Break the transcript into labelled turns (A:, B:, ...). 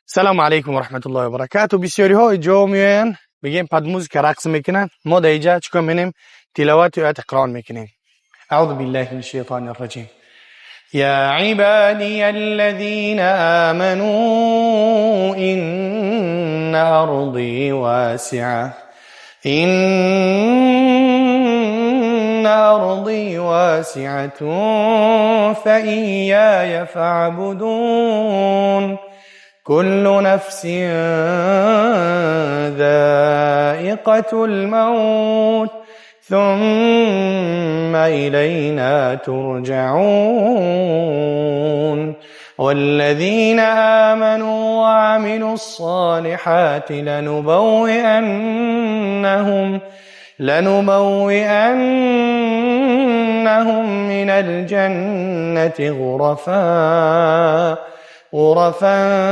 A: سلام علیکم و رحمت الله و برکاته. بسیاری های جا میاین بگیم پد موزیک رقص میکنن، ما در اینجا چیکار میکنیم؟ تلاوت و آیات قرآن میکنیم. اعوذ بالله من الشیطان الرجیم. یا عبادی الذین آمنوا ان ارضی واسعه فإياي فاعبدون كل نفس ذائقة الموت ثم إلينا ترجعون والذين آمنوا وعملوا الصالحات لنبوئنهم من الجنة غرفا